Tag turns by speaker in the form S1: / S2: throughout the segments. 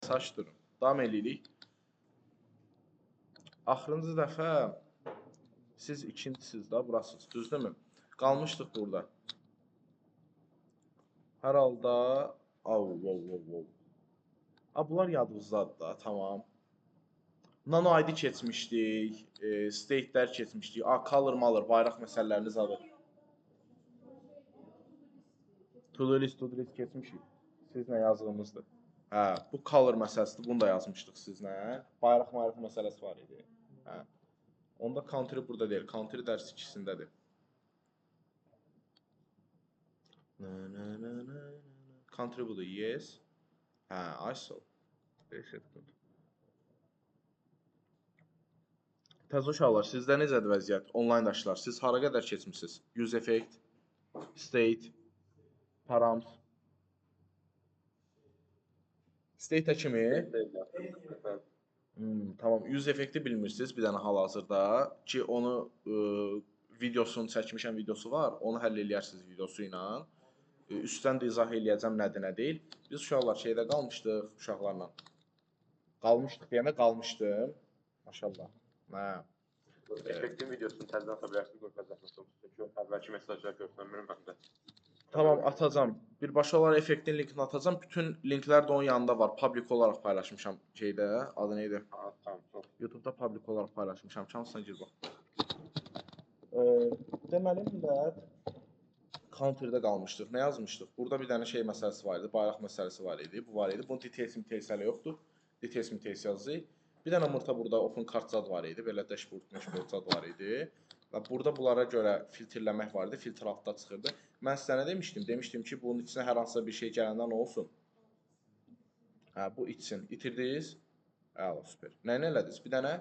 S1: Saç durun. Davam eləyirik. Axırıncı dəfə siz ikincisiniz da, burasınız. Düzdürmü? Qalmışdıq burada. Hər halda bunlar yadınızdadır da, tamam. Nano ID keçmişdik, state'lər keçmişdik, color malır, bayraq məsələləriniz adı. To-do list keçmişik. Siz nə yazdığınızdır? Hə, bu color məsələsidir, bunu da yazmışdıq sizlə. Bayraq məsələsi var idi. Hə. Onda country burada deyil, country dərs ikisindədir. Country budur, yes. Hə, ISO. Təzə uşaqlar, sizdə necədir vəziyyət? Onlayn daşlar, siz hara qədər keçmişsiniz? Use effect, state, params. State kimi? Tamam, use effect'i bilmirsiniz bir dənə hal-hazırda ki, onu videosunu çəkmişəm, videosu var. Onu həll eləyərsiniz videosu ilə. Üstdən də izah eləyəcəm nədir, nə deyil. Biz uşaqlar şeydə qalmışdıq, uşaqlarla. Qalmışdıq, deyəndə qalmışdım. Maşallah. Hə.
S2: Effektin videosunu təzdən ata bilərsiniz, qoyacaqsınız. Çünki əvvəlki mesajlar göstərmirəm məndə.
S1: Tamam, atacağam. Birbaşa olaraq effektin linkini atacağam. Bütün linklər də onun yanında var. Public olaraq paylaşmışam şeydə. Adı neydi?
S2: Tamam.
S1: YouTube'da public olaraq paylaşmışam. Şansına gir bax. Deməli millət counter'da qalmışdıq. Nə yazmışdıq? Burada bir dənə şey məsələsi var idi. Bayraq məsələsi var idi. Bu var idi. Bunun details hələ yoxdur. Details yazdı. Bir dənə mırta burada open card zad var idi. Belə dashboard zad var idi. Və burada bunlara görə filtrləmək var idi. Filtr altda çıxırdı. Mən sizə nə demişdim? Demişdim ki, bunun içinə hər hansısa bir şey gələndən olsun. Hə, bu içsin. İtirdiniz. Əla, süper. Nəyini elədiniz? Bir dənə?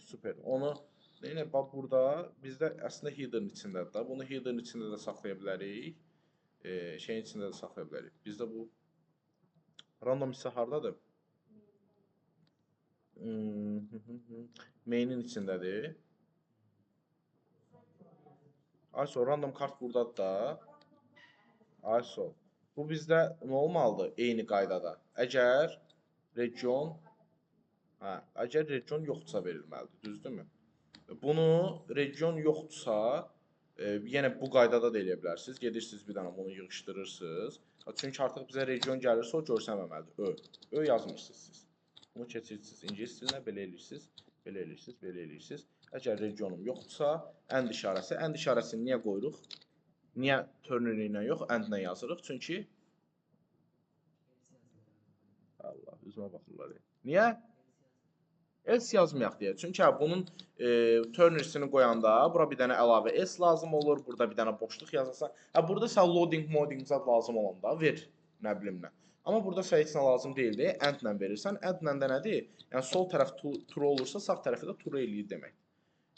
S1: Süper. Onu neyinə? Bax, burada bizdə əslində header'ın içindədir da. Bunu header'ın içində də saxlaya bilərik. Şeyin içində də saxlaya bilərik. Bizdə bu random hissə hardadır? Main'in içindədir. ISO, random kart buradadır da. ISO. Bu bizdə nə olmalıdır? Eyni qaydada. Əgər region yoxdursa verilməlidir. Düzdürmü? Bunu region yoxdursa, yenə bu qaydada da eləyə bilərsiniz. Gedirsiniz bir dənə bunu yığışdırırsınız. Çünki artıq bizə region gəlirsə o görsənməməlidir. Ö yazmırsınız siz. Bunu keçirirsiniz. İngilis dilinə belə eləyirsiniz. Əgər regionum yoxdursa, end işarəsi. End işarəsini niyə qoyuruq? Niyə ternary ilə yox, end ilə yazırıq? Çünki Allah, üzümə baxırlar. Niyə? Else yazmayaq deyə. Çünki bunun ternary'sini qoyanda bura bir dənə əlavə else lazım olur. Burada bir dənə boşluq yazırsan. Burada sən loading, modding zad lazım olanda ver. Nə bilim nə. Amma burada sən heç nə lazım deyildi. End ilə verirsən. End ilə də nədir? Yəni sol tərəf true olursa, sağ tərəfi də true eləyir demək.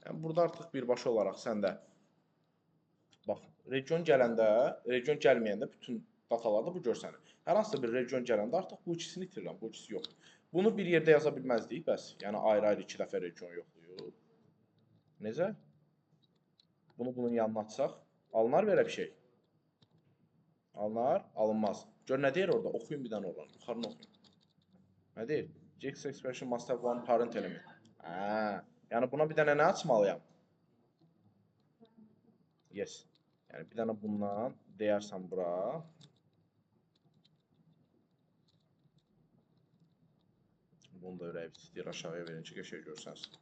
S1: Yəni burada artıq birbaşa olaraq səndə bax, region gələndə, region gəlməyəndə bütün datalarda bu görsənir. Hər hansısa bir region gələndə artıq bu ikisini itirirəm, bu ikisi yox. Bunu bir yerdə yaza bilməzdik, bəs. Yəni ayrı-ayrı iki dəfə region yoxlayır. Necə? Bunu bunun yanına açsaq, alınar belə bir şey. Alınar, alınmaz. Gör nə deyir orada? Oxuyun bir dənə oradan. Yuxarını oxuyun. Nə deyir? JSON expression must have one parent element. Yəni buna bir dənə nə açmalıyam? Yes. Yəni bir dənə bundan deyərsən bura. Bunu da ürəyib istəyir aşağıya verin ki, qəşəng görsənsin.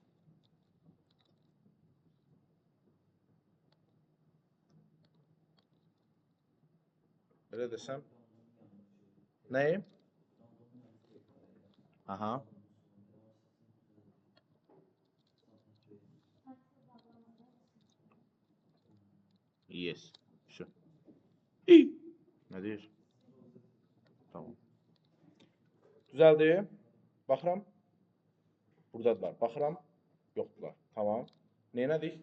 S1: Belə desəm. Nəyi? Aha. Yes. Şu. Nə deyir? Tamam. Düzəldi. Baxıram. Buradadılar. Baxıram. Yoxdular. Tamam. Neynədik?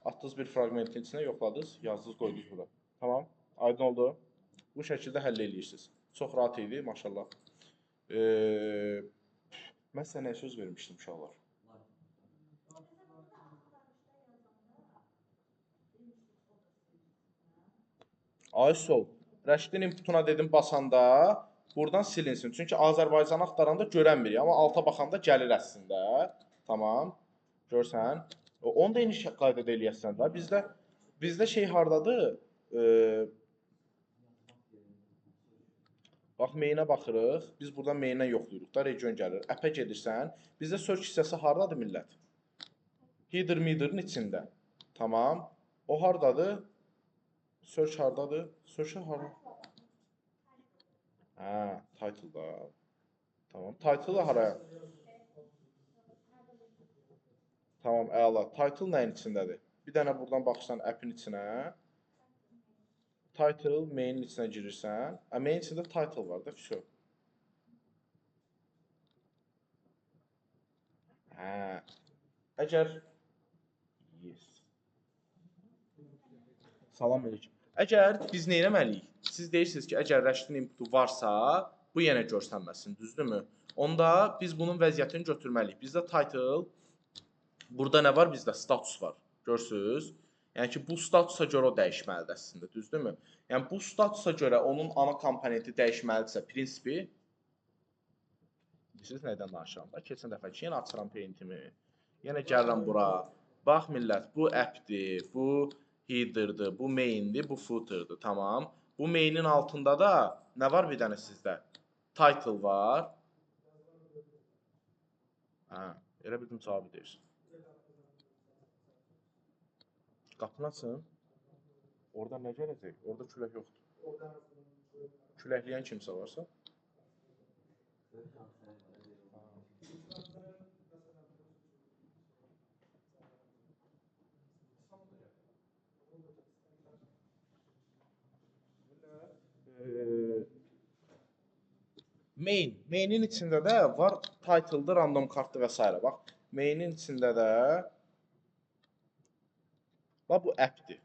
S1: Atdınız bir fragmentin içinə, yoxladınız, yazdınız, qoydunuz bura. Tamam. Aydın oldu. Bu şəkildə həll edirsiniz. Çox rahat idi, maşallah. Mən sizə nə söz vermişdim uşaqlar? ISO. Rəşidin inputuna dedim basanda buradan silinsin. Çünki Azərbaycanı axtaranda görənmirik, amma alta baxanda gəlir əslində. Tamam. Görsən? Onu da eyni qaydada eləyəsən də. Bizdə şey hardadır? Bax mainə baxırıq. Biz buradan mainə yoxlayırıq da, region gəlir. Appə gedirsən. Bizdə search hissəsi hardadır millət? Header-meader'ın içində. Tamam. O hardadır? Search hardadır? Search hardadır? Hə, title-da. Tamam. Title haraya? Tamam, əla. Title nəyin içindədir? Bir dənə buradan baxırsan app'in içinə. Title main içinə girirsən. Main içində title var da, всё. Hə. Əgər yes. Salam əleykum. Əgər biz nə etməliyik? Siz deyirsiniz ki, əgər Rəşidin inputu varsa, bu yenə görsənməsin, düzdürmü? Onda biz bunun vəziyyətini götürməliyik. Bizdə title, burada nə var? Bizdə status var. Görsünüz? Yəni ki, bu statusa görə o dəyişməlidir əslində, düzdürmü? Yəni bu statusa görə onun ana komponenti dəyişməlidirsə, prinsipi siz nədən danışıram da? Keçən dəfəki yenə açıram paintimi. Yenə gəlirəm bura. Bax millət, bu app'dir, bu header'dır, bu main'dir, bu footer'dır, tamam. Bu main'in altında da nə var bir dənə sizdə? Title var. Hə, elə bildim cavabı deyirsən. Qapını açın. Orada nə gələcək? Orada külək yoxdur. Küləkləyən kimsə varsa? Main'in içində də var title'dır, random kartdır və s. Bax, main'in içində də bax bu app'dir.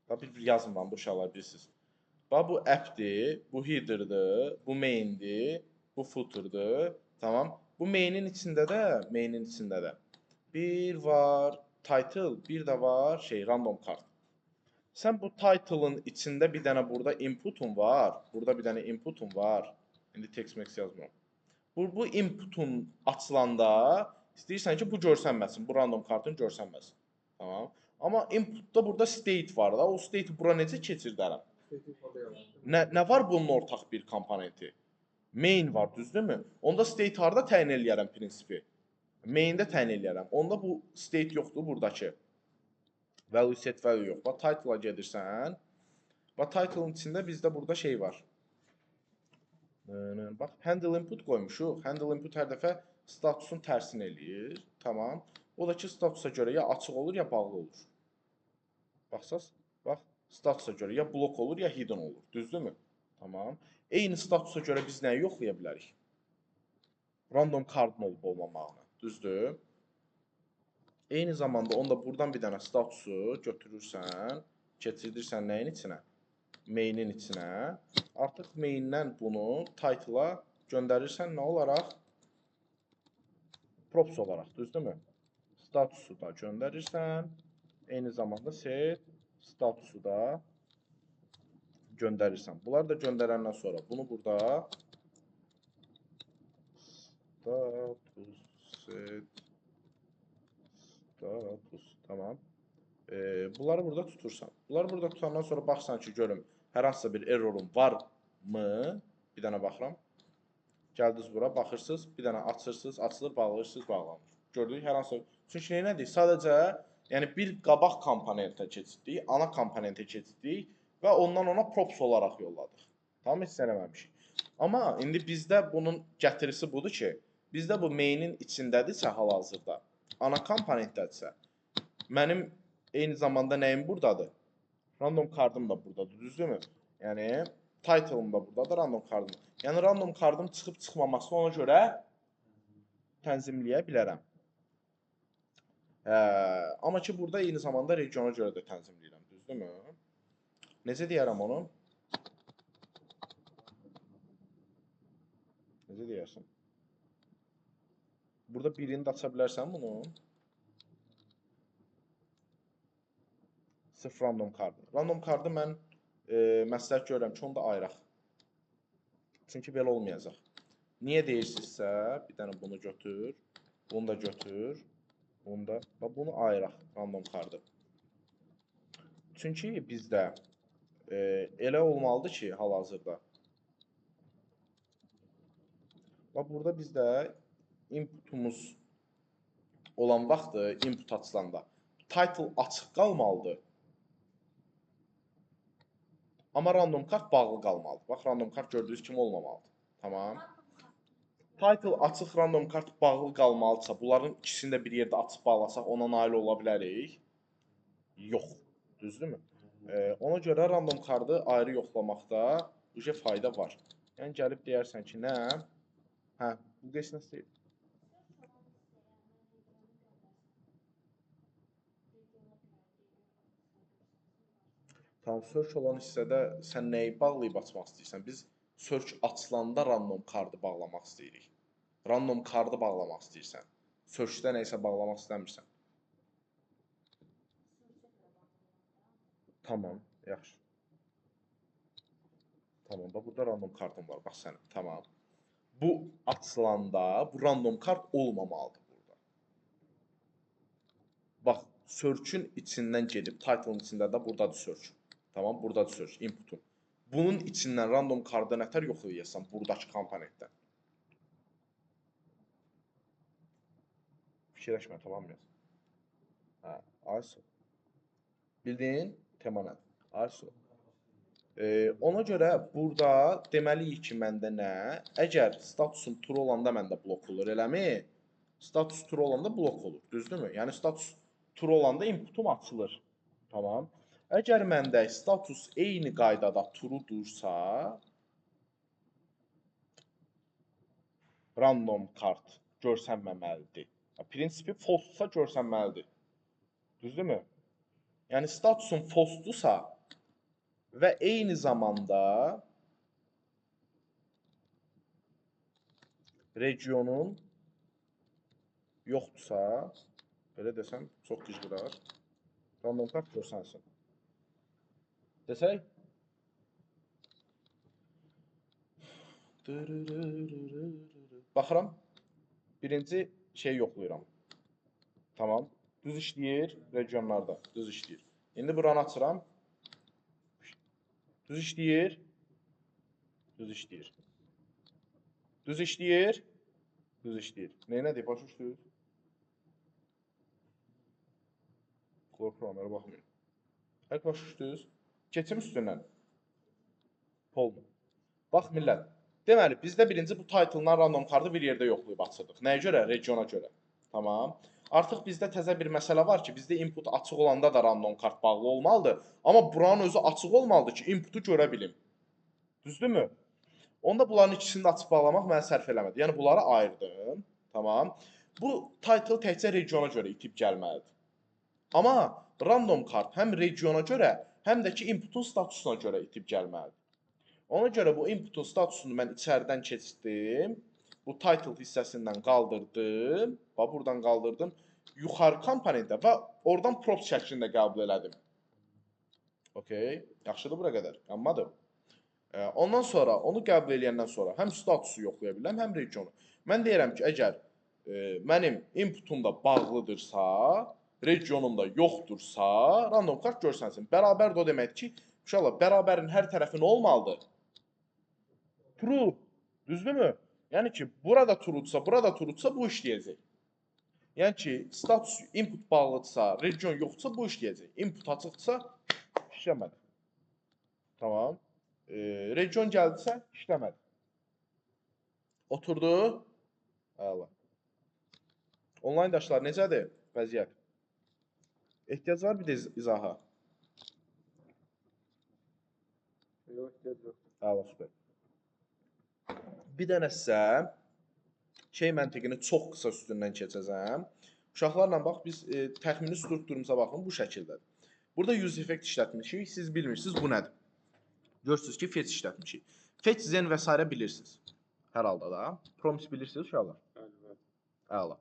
S1: Bax bir yazın bu uşaqlar bilirsiniz. Bax bu app'dir, bu header'dır, bu main'dir, bu footer'dır. Tamam. Bu main'in içində də bir var title, bir də var random kart. Sən bu title'ın içində bir dənə burada input'un var. Burada bir dənə input'un var. İndi text-mex yazmıram. Bu input'un açılanda istəyirsən ki, bu görsənməsin. Bu random kartın görsənməsin. Tamam. Amma input'da burada state var da. O state'i bura necə keçirdərəm? Nə var bunun ortaq bir komponenti? Main var, düzdürmü? Onda state harda təyin eləyərəm prinsipi? Main'də təyin eləyərəm. Onda bu state yoxdur buradakı. Value set value yox. Bax, title-a gedirsən. Bax, title-ın içində bizdə burada şey var. Bax, handle input qoymuşuq. Handle input hər dəfə statusun tərsini eləyir. Tamam. O da ki, statusa görə ya açıq olur, ya bağlı olur. Baxsaz, bax, statusa görə ya blok olur, ya hidden olur. Düzdürmü? Tamam. Eyni statusa görə biz nəyi yoxlaya bilərik? Random card'ın olub olmamağını. Düzdür? Eyni zamanda onda buradan bir dənə statusu götürürsən, keçirdirsən nəyin içinə? Main'in içinə. Artıq main'dən bunu title'a göndərirsən nə olaraq? Props olaraq, düzdürmü? Statusu da göndərirsən. Eyni zamanda set statusu da göndərirsən. Bunları da göndərəndən sonra bunu burada status set status, tamam. Bunları burada tutursan. Bunları burada tutandan sonra baxsan ki, görüm, hər hansısa bir errorum varmı? Bir dənə baxıram. Gəldiniz bura, baxırsınız, bir dənə açırsınız, açılır, bağlayırsınız, bağlanır. Gördük, hər hansısa. Çünki nədir? Sadəcə, yəni bir qabaq komponentə keçirdik, ana komponentə keçirdik və ondan ona props olaraq yolladıq. Tamam, heç eləməmişik. Amma indi bizdə bunun gətirisi budur ki, bizdə bu main'in içindədirsə hal-hazırda, ana komponentdədirsə, mənim eyni zamanda nəyim buradadır? Random card'ım da buradadır, düzdürmü? Yəni, title'ım da buradadır, random card'ım. Yəni, random card'ım çıxıb çıxmamasını ona görə tənzimləyə bilərəm. Amma ki, burada eyni zamanda regiona görə də tənzimləyirəm, düzdürmü? Necə deyərəm onu? Necə deyərsən? Burada birini də aça bilərsən bunu. Sırf random card'ı. Random card'ı mən məsləhət görürəm ki, onu da ayıraq. Çünki belə olmayacaq. Niyə deyirsinizsə, bir dənə bunu götür, bunu da götür, bunu da, və bunu ayıraq random card'ı. Çünki bizdə elə olmalıdır ki, hal-hazırda. Və burada bizdə inputumuz olan vaxtı, input açılanda title açıq qalmalıdır. Amma random card bağlı qalmalıdır. Bax, random card gördüyünüz kimi olmamalıdır. Tamam. Title açıq, random card bağlı qalmalıdırsa, bunların ikisini də bir yerdə açıb bağlasaq, ona nail ola bilərik. Yox. Düzdürmü? Ona görə random card'ı ayrı yoxlamaqda fayda var. Yəni gəlib deyərsən ki, nə? Hə, bu qəs nəsə deyil. Tam search olan hissədə sən nəyi bağlayıb açmaq istəyirsən? Biz search açılanda random card'ı bağlamaq istəyirik. Random card'ı bağlamaq istəyirsən. Search'də nəyisə bağlamaq istəmirsən. Tamam, yaxşı. Tamam, bax burada random card'ım var, bax sənin. Tamam. Bu açılanda bu random card olmamalıdır burada. Bax, search'ün içindən gedib, title'ın içində də buradadır search. Tamam, buradadır search, input'un. Bunun içindən random card'ı nətər yoxlayırsan buradakı komponentdən. Fikirləşmə, tamam yaz. Hə, ayso. Bildin? Tema nədir? Ayso. Ona görə burada deməliyik ki, məndə nə? Əgər statusum true olanda məndə blok olur, eləmi? Status true olanda blok olur, düzdürmü? Yəni status true olanda inputum açılır. Tamam. Əgər məndə status eyni qaydada true-dursa, random card görsənməməlidir. Prinsipi false-sa görsənməlidir. Düzdürmü? Yəni statusum false-dursa və eyni zamanda regionun yoxdursa, belə desəm, çox gicgirar, random card görsənsin. Desək? Baxıram, birinci şey yoxlayıram. Tamam, düz işləyir regionlarda, düz işləyir. İndi buranı açıram. Düz işləyir, düz işləyir. Düz işləyir, düz işləyir. Neyinə deyib, başa düşdünüz? Qorxuram, elə baxmayın. Hər başa düşdünüz? Keçim üstündən. Polmu. Bax, millət. Deməli, bizdə birinci bu title-dan random card'ı bir yerdə yoxlayıb açırdıq. Nəyə görə? Regiona görə. Tamam. Artıq bizdə təzə bir məsələ var ki, bizdə input açıq olanda da random card bağlı olmalıdır. Amma buranın özü açıq olmalıdır ki, inputu görə bilim. Düzdürmü? Onda bunların ikisini də açıb bağlamaq mənə sərf eləmədi. Yəni, bunları ayırdım. Tamam. Bu title təkcə regiona görə itib gəlməlidir. Amma random card həm regiona görə, həm də ki, inputun statusuna görə itib gəlməlidir. Ona görə bu inputun statusunu mən içəridən keçdim. Bu title hissəsindən qaldırdım. Bax, buradan qaldırdım. Yuxarı komponentə və oradan prop şəklində qəbul elədim. Okey. Yaxşıdır bura qədər. Yanmadım. Ondan sonra, onu qəbul eləyəndən sonra həm statusu yoxlaya bilirəm, həm regionu. Mən deyirəm ki, əgər mənim inputum da bağlıdırsa, regionum da yoxdursa, random card görsənsin. Bərabər də o deməkdir ki, uşaqlar, bərabərin hər tərəfi nə olmalıdır? True. Düzdürmü? Yəni ki, burada true-dursa, burada true-dursa bu işləyəcək. Yəni ki, status input bağlıdırsa, region yoxdursa bu işləyəcək. Input açıqdırsa işləmədi. Tamam. Region gəldisə işləmədi. Oturdu. Əla. Online daşlar necədir? Vəziyyət. Ehtiyac var bir də izaha.
S2: Yox, ehtiyac yox.
S1: Əla, süper. Bir dənə sizə şey məntiqini çox qısa üstündən keçəcəm. Uşaqlarla bax, biz təxmini strukturumuza baxın, bu şəkildədir. Burada use effect işlətmişik, siz bilmirsiniz bu nədir. Görürsünüz ki, fetch işlətmişik. Fetch, zen və s. bilirsiniz. Hər halda da. Promise bilirsiniz uşaqlar? Əla.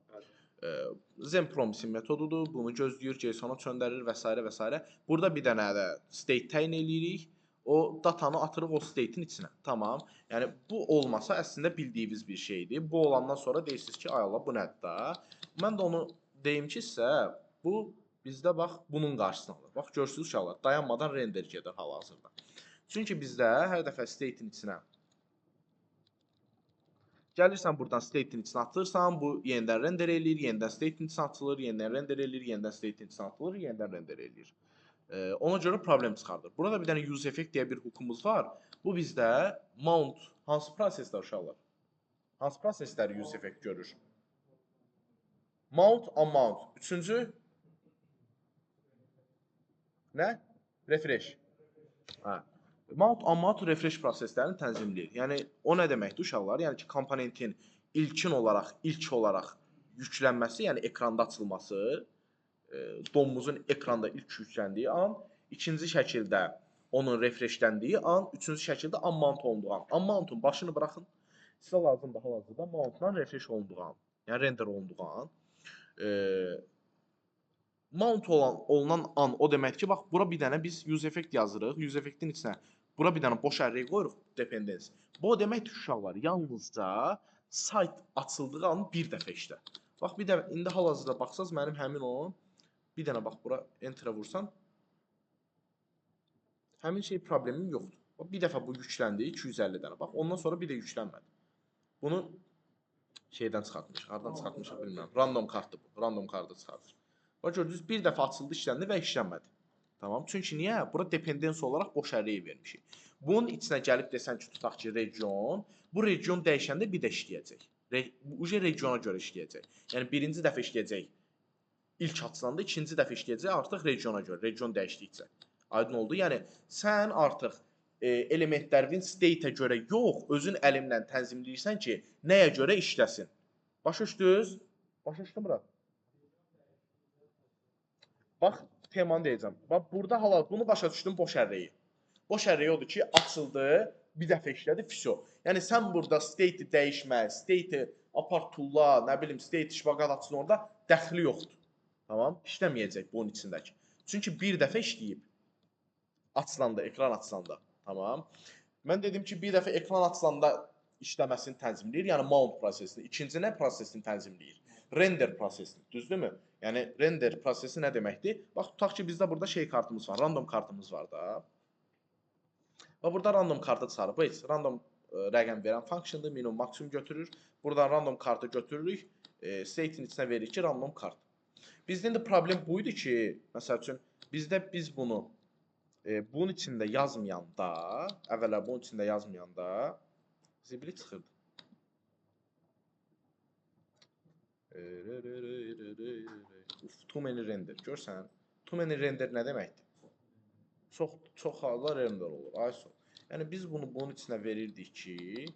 S1: Zen promising metodudur, bunu gözləyir, JSON-a çöndərir və s. və s. Burada bir dənə də state təyin eləyirik. o datanı atırıq o state-in içinə. Tamam. Yəni bu olmasa əslində bildiyiniz bir şeydir. Bu olandan sonra deyirsiniz ki, ay Allah bu nədir da? Mən də onu deyim ki, sizə bu bizdə bax bunun qarşısını alır. Bax görürsüz uşaqlar, dayanmadan render gedir hal-hazırda. Çünki bizdə hər dəfə state-in içinə gəlirsən buradan state-in içinə atırsan, bu yenidən render eləyir, yenidən state-in içinə atılır, yenidən render eləyir, yenidən state-in içinə atılır, yenidən render eləyir. Ona görə problem çıxardır. Burada bir dənə use effect deyə bir hukumuz var. Bu bizdə mount hansı proseslər uşaqlar? Hansı proseslər use effect görür? Mount, unmount. Üçüncü nə? Refresh. Hə. Mount, unmount, refresh proseslərini tənzimləyir. Yəni o nə deməkdir uşaqlar? Yəni ki, komponentin ilk olaraq yüklənməsi, yəni ekranda açılması, donumuzun ekranda ilk yükləndiyi an, ikinci şəkildə onun refreshləndiyi an, üçüncü şəkildə unmount olunduğu an. Unmount'un başını buraxın. Sizə lazımdır hal-hazırda mount'dan refresh olunduğu an, yəni render olunduğu an. Mount olunan an o deməkdir ki, bax bura bir dənə biz use effect yazırıq. Use effect'in içinə bura bir dənə boş array qoyuruq, dependence. Bu o deməkdir ki, uşaqlar, yalnızca site açıldığı an bir dəfə işlə. Bax bir də indi hal-hazırda baxsaz mənim həmin o bir dənə bax bura enter-ə vursan həmin şey problemim yoxdur. Bax bir dəfə bu yükləndi 250 dənə. Bax ondan sonra bir də yüklənmədi. Bunu şeydən çıxartmışıq. Hardan çıxartmışıq bilmirəm. Random kartdır bu. Random kartı çıxartır. Bax gördünüz bir dəfə açıldı, işləndi və işlənmədi. Tamam. Çünki niyə? Bura dependence olaraq boş array vermişik. Bunun içinə gəlib desən ki, tutaq ki, region, bu region dəyişəndə bir də işləyəcək. Uje regiona görə işləyəcək. Yəni birinci dəfə işləyəcək. İlk açılanda ikinci dəfə işləyəcək artıq regiona görə, region dəyişdikcə. Aydın oldu? Yəni sən artıq elementlərin state-ə görə yox, özün əlinlə tənzimləyirsən ki, nəyə görə işləsin. Başa düşdünüz? Başa düşdün bura? Bax, temanı deyəcəm. Bax, burada halal bunu başa düşdüm boş arrayi. Boş array odur ki, açıldı, bir dəfə işlədi, fisyo. Yəni sən burada state-i dəyişmə, state-i apart tulla, nə bilim, state işbaqat açsın orada dəxli yoxdur. Tamam, işləməyəcək bunun içindəki. Çünki bir dəfə işləyib. Açılanda, ekran açılanda. Tamam. Mən dedim ki, bir dəfə ekran açılanda işləməsini tənzimləyir, yəni mount prosesini. İkinci nə prosesini tənzimləyir? Render prosesini, düzdürmü? Yəni render prosesi nə deməkdir? Bax, tutaq ki, bizdə burada şey kartımız var, random kartımız var da. Və burada random kartı çıxarıb. Bu heç random rəqəm verən funksiyondur, minimum maksimum götürür. Buradan random kartı götürürük, state-in içinə veririk ki, random kart. Bizdə indi problem buydu ki, məsəl üçün, bizdə biz bunu bunun içində yazmayanda, əvvəla bunun içində yazmayanda zibili çıxırdı. Too many render. Görsən, too many render nə deməkdir? Çox halda render olur. ISO. Yəni biz bunu bunun içinə verirdik ki,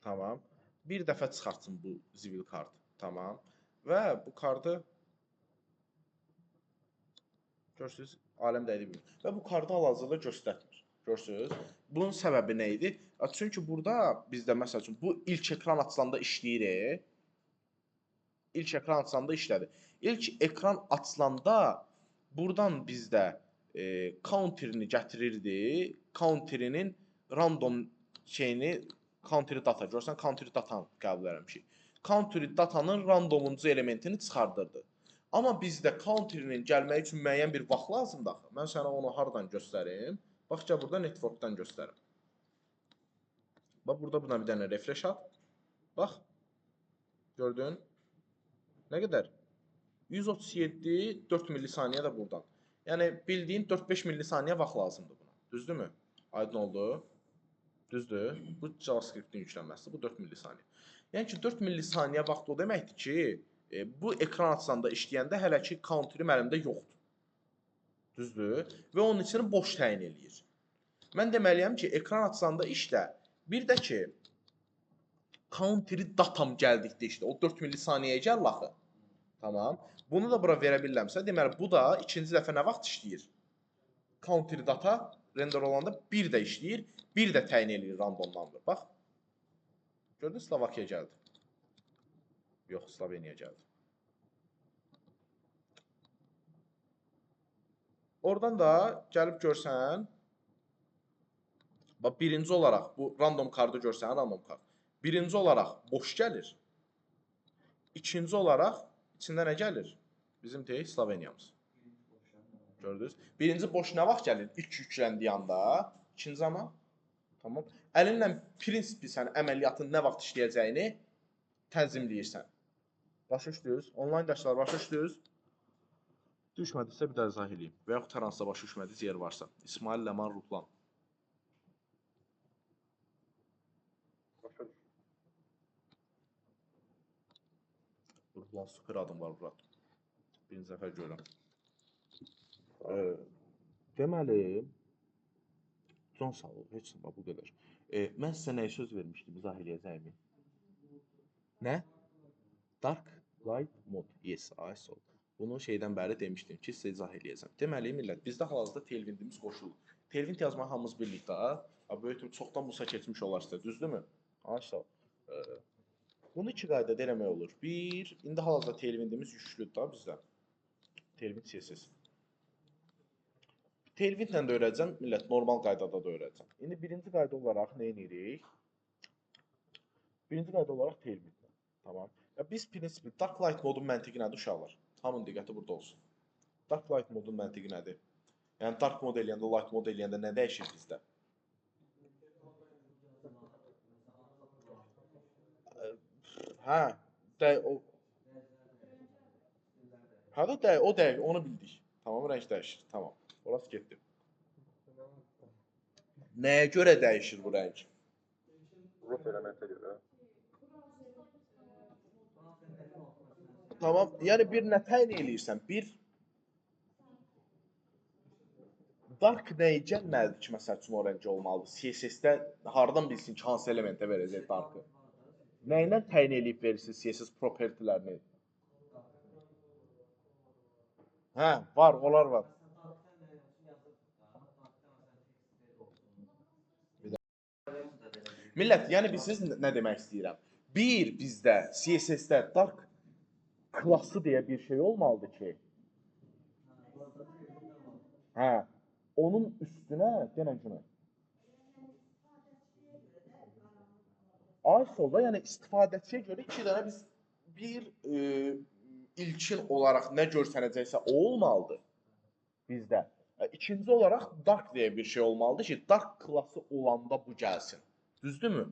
S1: tamam. Bir dəfə çıxartsın bu zibil kartı. Tamam. Və bu kartı görürsüz, aləm dəydi bilmir. Və bu kartı hal-hazırda göstərmir. Görürsüz? Bunun səbəbi nə idi? Çünki burada bizdə məsəl üçün bu ilk ekran açılanda işləyir. İlk ekran açılanda işlədi. İlk ekran açılanda buradan bizdə counterini gətirirdi. Counterinin random şeyini counteri data. Görürsən, counteri data qəbul eləmişik. Counteri datanın randomuncu elementini çıxardırdı. Amma bizdə counterinin gəlməyi üçün müəyyən bir vaxt lazımdır. Mən sənə onu hardan göstərim? Bax, gəl burada networkdan göstərim. Bax, burada buna bir dənə refresh at. Bax, gördün? Nə qədər? 137, 4 millisaniyə də buradan. Yəni, bildiyin 4-5 millisaniyə vaxt lazımdır buna. Düzdürmü? Aydın oldu. Düzdür. Bu JavaScript-in yüklənməsidir. Bu 4 millisaniyə. Yəni ki, 4 millisaniyə vaxt o deməkdir ki, bu ekran açılanda işləyəndə hələ ki counterim əlimdə yoxdur. Düzdür? Və onun için boş təyin eləyir. Mən deməliyəm ki, ekran açılanda işlə. Bir də ki, counteri datam gəldikdə işlə. O 4 millisaniyə gəl axı. Tamam. Bunu da bura verə bilirəmsə, deməli bu da ikinci dəfə nə vaxt işləyir? Counteri data render olanda bir də işləyir, bir də təyin eləyir randomlandır. Bax. Gördün, Slovakiya gəldi. Yox, Sloveniya gəldi. Oradan da gəlib görsən, bax birinci olaraq bu random kartı görsən, random kart. Birinci olaraq boş gəlir. İkinci olaraq içində nə gəlir? Bizim Sloveniyamız. Gördünüz? Birinci boş nə vaxt gəlir? İlk yükləndiyi anda. İkinci amma tamam. Əlinlə prinsipi sən əməliyyatın nə vaxt işləyəcəyini tənzimləyirsən. Başa düşdünüz? Onlayn dərslər başa düşdünüz? Düşmədisə bir daha izah edeyim. Və yaxud hər hansısa başa düşmədiniz yer varsa. İsmail Ləman Ruhlan.
S2: Başa düş.
S1: Ruhlan super adım var bura. Birinci dəfə görürəm. Deməli, can sağ ol, heç nə bu qədər. Mən sizə nəyə söz vermişdim, izah eləyəcəyimi? Nə? Dark Light Mode. Yes, I saw. Bunu şeydən bəri demişdim ki, sizə izah eləyəcəm. Deməli, millət, bizdə hal-hazırda Tailwindimiz qoşulur. Tailwind yazmağı hamımız birlikdə, böyük çoxdan Musa keçmiş olar sizə, düzdürmü? Ay sağ ol. Bunu iki qaydada eləmək olur. Bir, indi hal-hazırda Tailwindimiz yüklüdür da bizdə. Tailwind CSS. Tailwindlə də öyrədəcəm, millət, normal qaydada da öyrədəcəm. İndi birinci qayda olaraq nə edirik? Birinci qayda olaraq Tailwindlə. Tamam. Ya biz prinsipi Dark Light modun məntiqi nədir uşaqlar? Hamının diqqəti burada olsun. Dark Light modun məntiqi nədir? Yəni Dark mod eləyəndə, Light mod eləyəndə nə dəyişir bizdə? Hə, o hə də o dəqiq, onu bildik. Tamam, rəng dəyişir. Tamam. Orası getdi. Nəyə görə dəyişir bu rəng?
S2: Rus elementə görə.
S1: Tamam, yəni bir nə təyin eləyirsən? Bir dark nəyi gəlməlidir ki, məsəl üçün o rəng olmalıdır? CSS-də hardan bilsin ki, hansı elementə verəcək darkı? Nə ilə təyin eləyib verirsiniz CSS propertilərini? Hə, var, onlar var. Millət, yəni bilirsiniz nə demək istəyirəm? Bir, bizdə CSS-də dark klası deyə bir şey olmalıdır ki, hə, onun üstünə, denən kimi, ISO-da, yəni istifadəçiyə görə iki dənə biz bir ilkin olaraq nə görsənəcəksə o olmalıdır bizdə. İkinci olaraq dark deyə bir şey olmalıdır ki, dark klası olanda bu gəlsin. Düzdürmü?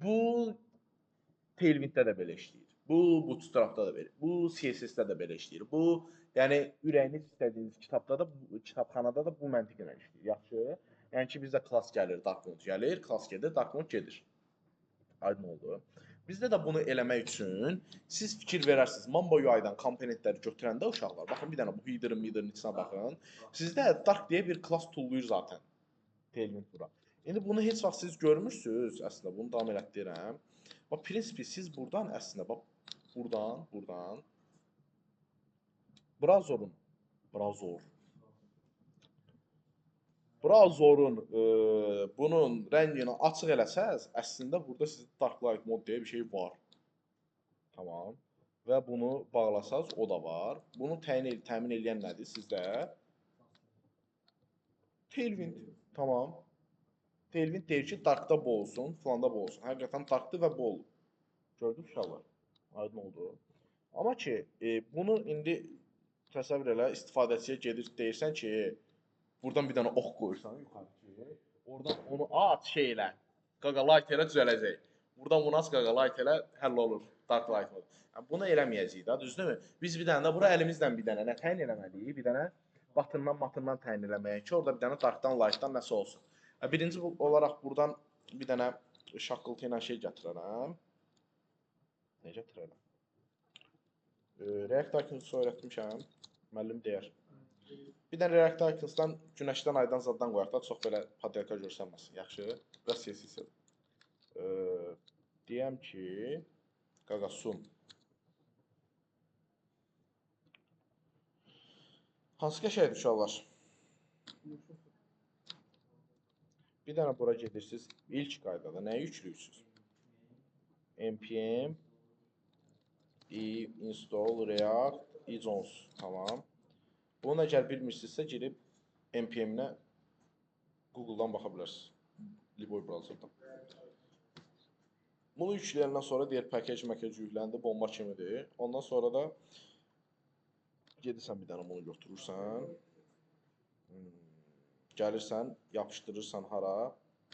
S1: Bu Tailwinddə də belə işləyir. Bu Bootstrapda da belə. Bu CSS-də də belə işləyir. Bu, yəni ürəyiniz istədiyiniz kitabda da, kitabxanada da bu məntiqlə işləyir. Yaxşı? Yəni ki, bizdə class gəlir, dark mode gəlir, class gedir, dark mode gedir. Aydın oldu. Bizdə də bunu eləmək üçün siz fikir verərsiniz. Mambo UI-dan komponentləri götürəndə uşaqlar, baxın bir dənə bu header-ın içinə baxın. Sizdə dark deyə bir class tullayır zaten. Tailwind bura. İndi bunu heç vaxt siz görmürsünüz. Əslində bunu davam elətdirəm. Bax prinsipi siz buradan əslində bax buradan Brazorun bunun rəngini açıq eləsəz, əslində burada sizin Dark Light mod deyə bir şey var. Tamam. Və bunu bağlasaz, o da var. Bunu təmin eləyən nədir sizdə? Tailwind. Tamam. Tailwind deyir ki, darkda bu olsun, filanda bu olsun. Həqiqətən darkdır və bu olur. Gördünüz uşaqlar? Aydın oldu. Amma ki, bunu indi təsəvvür elə, istifadəçiyə gedir, deyirsən ki, buradan bir dənə ox qoyursan yuxarı ki, oradan onu aç şey elə, qaqa light elə düzələcək. Buradan bunu aç qaqa light elə həll olur, dark light olur. Yəni, bunu eləməyəcəyik da, düzdürmü? Biz bir dənə də bura əlimizlə bir dənə nə təyin eləməliyik? Bir dənə matından təyin eləməliyik ki, orada bir dənə darkdan lightdan nəsə olsun. Birinci olaraq buradan bir dənə şaqqıltı ilə şey gətirərəm. Nə gətirərəm? React Icons öyrətmişəm. Müəllim deyər. Bir dənə React Icons-dan günəşdən, aydan, zaddan qoyaq da, çox belə padelka görsənməsin. Yaxşı. Və CSS. Deyəm ki, qaqa sum. Hansı qəşəkdir uşaqlar? Bir dənə bura gedirsiniz. İlk qaydada nəyi yüklüyürsünüz? npm install react icons. Tamam. Bunu əgər bilmirsinizsə girib npm-nə Google-dan baxa bilərsiniz. Liboy browserdan. Bunu yükləyəndən sonra deyir package yükləndi, bomba kimidir. Ondan sonra da gedirsən bir dənə bunu götürürsən. Gəlirsən, yapışdırırsan hara.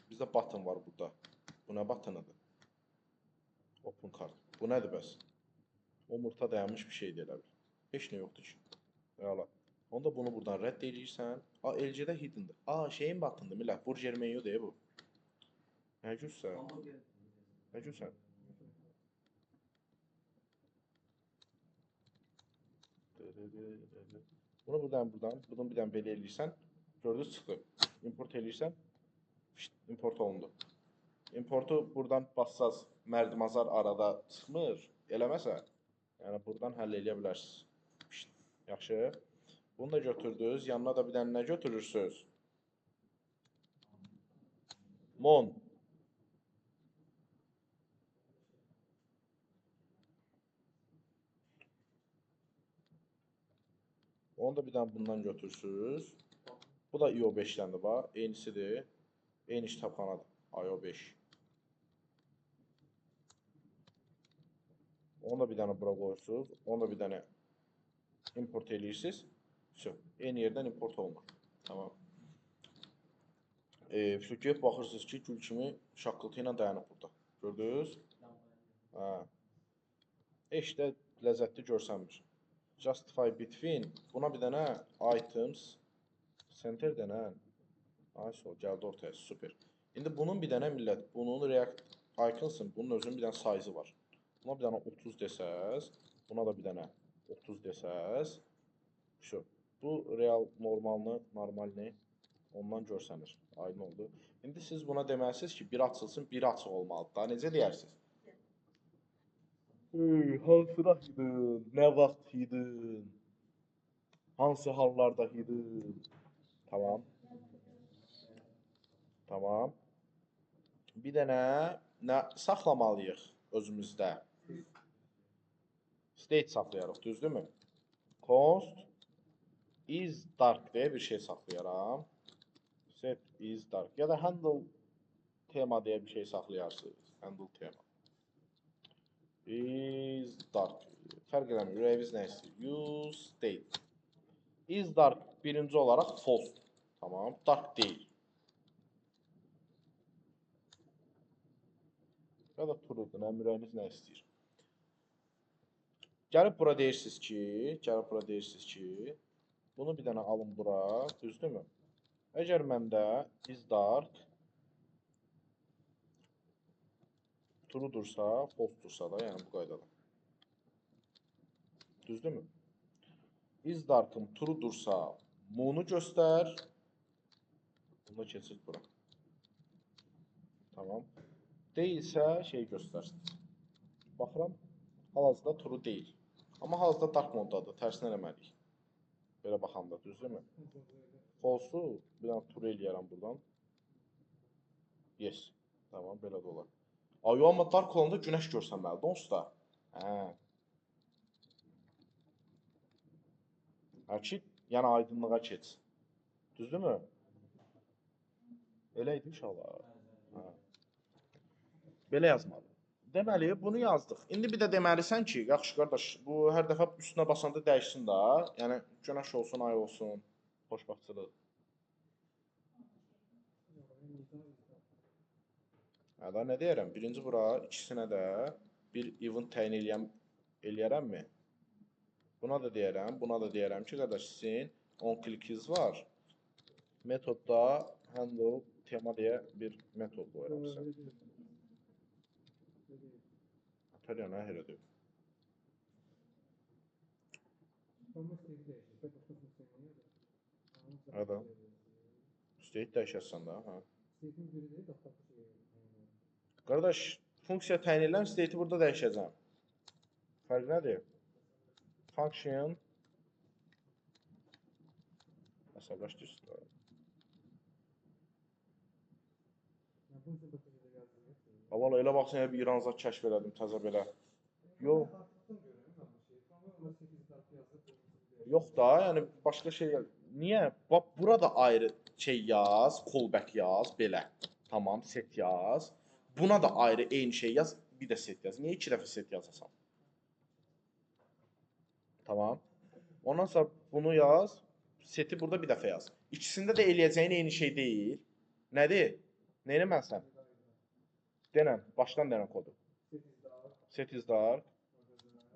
S1: Bizdə button var burada. Bu nə buttonudur? Open card. Bu nədir bəs? Omurta dayanmış bir şey deyilə bilir. Heç nə yoxdur ki. Əla. Onda bunu buradan rədd edirsən. LG-də hiddendir. Şeyin buttondur, millət. Burger menu deyə bu. Nə gülsən? Nə gülsən? Bunu buradan, bunu bir dənə belə eləyirsən. Gördünüz, çıxdı. Import eləyirsən. Import olundu. Importu buradan bassaz, mərdimazar arada çıxmır. Eləməsə, yəni buradan həll eləyə bilərsiniz. Yaxşı. Bunu da götürdünüz. Yanına da bir dənə nə götürürsünüz? Mon. Onu da bir dənə bundan götürsünüz. Bu da IO5-dəndir bax. Eynisidir. Eyni kitabxanadır. IO5. Onu da bir dənə bura qoyursunuz. Onu da bir dənə import eləyirsiniz. Eyni yerdən import olunur. Tamam. Gəlib baxırsınız ki, gül kimi şaqqıltı ilə dayanıb burada. Gördünüz? Heç də ləzzətli görsənmir. Justify between. Buna bir dənə items center denə. Gəldi ortaya. Super. İndi bunun bir dənə millət. Bunun react icons'ın. Bunun özünün bir dənə size var. Buna bir dənə 30 desəz. Buna da bir dənə 30 desəz. Bu real normalni ondan görsənir. Aydın oldu. İndi siz buna deməlisiniz ki, biri açılsın, biri açıq olmalıdır. Daha necə deyərsiniz? Hansına hidden? Nə vaxt hidden? Hansı hallarda hidden? Tamam. Tamam. Bir dənə nə saxlamalıyıq özümüzdə? State saxlayarıq, düzdürmü? Const is dark deyə bir şey saxlayaram. Set is dark. Ya da handle tema deyə bir şey saxlayarsınız. Handle tema. Is dark. Fərq eləmir. Ürəyiniz nə istəyir? Use state. Is dark birinci olaraq false. Tamam. Dark deyil. Ya da true'dur. Ürəyiniz nə istəyir? Gəlib bura deyirsiniz ki, bunu bir dənə alın bura, düzdürmü? Əgər məndə is dark true'dursa, false-dursa da, yəni bu qaydada. Düzdürmü? Is dark'ım true'dursa moon'u göstər. Bunu keçir bura. Tamam. Deyilsə şey göstərsiniz. Baxıram, hal-hazırda true deyil. Amma hal-hazırda dark moddadır. Tərsini eləməliyik. Belə baxanda, düzdürmü? False-u bir dənə true eləyərəm buradan. Yes. Tamam, belə də olar. Amma dark olanda günəş görsənməlidir, onsuz da. Ki, yəni aydınlığa keç. Düzdürmü? Elə idi inşallah. Belə yazmalı. Deməli, bunu yazdıq. İndi bir də deməlisən ki, yaxşı qardaş, bu hər dəfə üstünə basanda dəyişsin da. Yəni, günəş olsun, ay olsun, xoşbaxtçılıq. Da nə deyərəm? Birinci bura, ikisinə də bir event təyin eləyərəmmi? Buna da deyərəm ki, qardaş, sizin on clickiniz var. Metodda handle tema deyə bir metod qoyuram sizə. Atölye nə elə deyib? Adam. State dəyişəsən də, hə. Qardaş, funksiya təyin edirəm, state'i burada dəyişəcəm. Fərq nədir? Function əsəbləşdirsin. Avala elə baxsın, bir İran zat kəşf elədim təzə belə. Yox. Yox da, yəni başqa şey niyə? Bax burada ayrı şey yaz, callback yaz belə. Tamam, set yaz. Buna da ayrı eyni şey yaz, bir də set yaz. Niyə 2 dəfə set yazasan? Tamam. Ondan sonra bunu yaz. Seti burada bir dəfə yaz. İkisində də eləyəcəyin eyni şey deyil. Nədir? Nə eləməlisən? Denən, başdan denən kodu. Set is dark,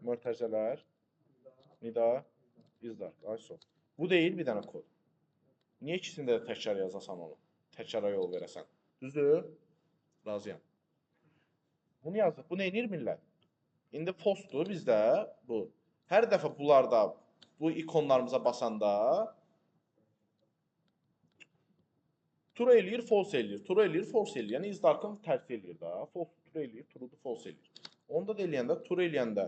S1: mötərizələr, nida, is dark. Ay son. Bu deyil bir dənə kod. Niyə ikisində də təkrar yazasan onu? Təkrara yol verəsən. Düzdür? Razıyam. Bunu yazdıq. Bu nə edir millət? İndi false-dur bizdə bu. Hər dəfə bunlarda bu ikonlarımıza basanda true eləyir, false eləyir. True eləyir, false eləyir. Yəni is dark-ın tərsi eləyir da. False true eləyir, true-dur false eləyir. Onda da eləyəndə true eləyəndə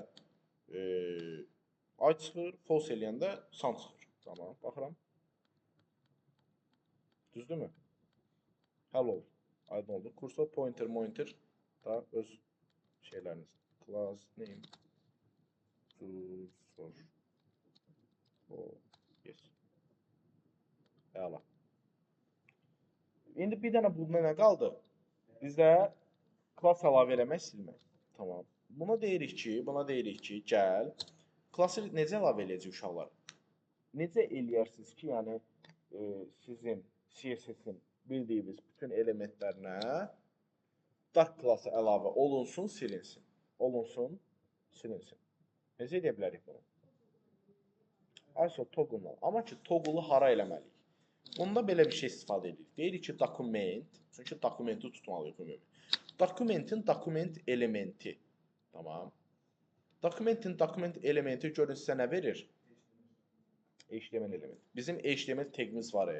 S1: ay çıxır, false eləyəndə san çıxır. Tamam, baxıram. Düzdürmü? Həll oldu. Aydın oldu. Kursor pointer, monitor da öz şeyləriniz. Class name cursor. Yes. Əla. İndi bir dənə bundan nə qaldı? Bizdə klass əlavə eləmək, silmək. Tamam. Buna deyirik ki, gəl. Klassı necə əlavə eləyəcək uşaqlar? Necə eləyərsiniz ki, yəni sizin CSS-in bildiyiniz bütün elementlərinə dark klassı əlavə olunsun, silinsin. Olunsun, silinsin. Necə edə bilərik bunu? ISO toggle-la. Amma ki, toggle-u hara eləməliyik? Bunda belə bir şey istifadə edirik. Deyirik ki, document, çünki dokumenti tutmalıyıq ümumi. Dokumentin dokument elementi. Tamam. Dokumentin dokument elementi görün sizə nə verir? HTML elementi. Bizim HTML tagimiz var.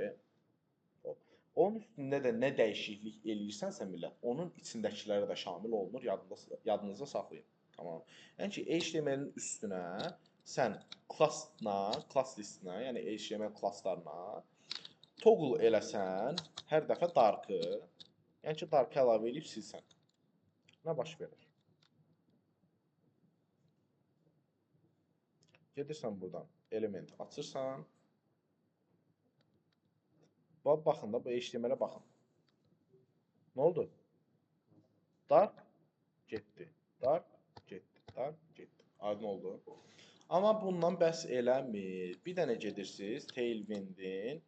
S1: Onun üstündə də nə dəyişiklik eləyirsənsə millət, onun içindəkiləri də şamil olunur, yadınızda saxlayın. Tamam. Yəni ki, HTML-in üstünə sən class listinə, yəni HTML klasslarına toggle eləsən, hər dəfə dark-ı, yəni ki, dark-ı əlavə edib silsən. Nə baş verir? Gedirsən buradan, element açırsan. Baxın da, bu HTML-ə baxın. Nə oldu? Dark getdi. Dark getdi. Dark getdi. Aydın oldu. Amma bundan bəhs eləmir. Bir dənə gedirsiniz, Tailwind-in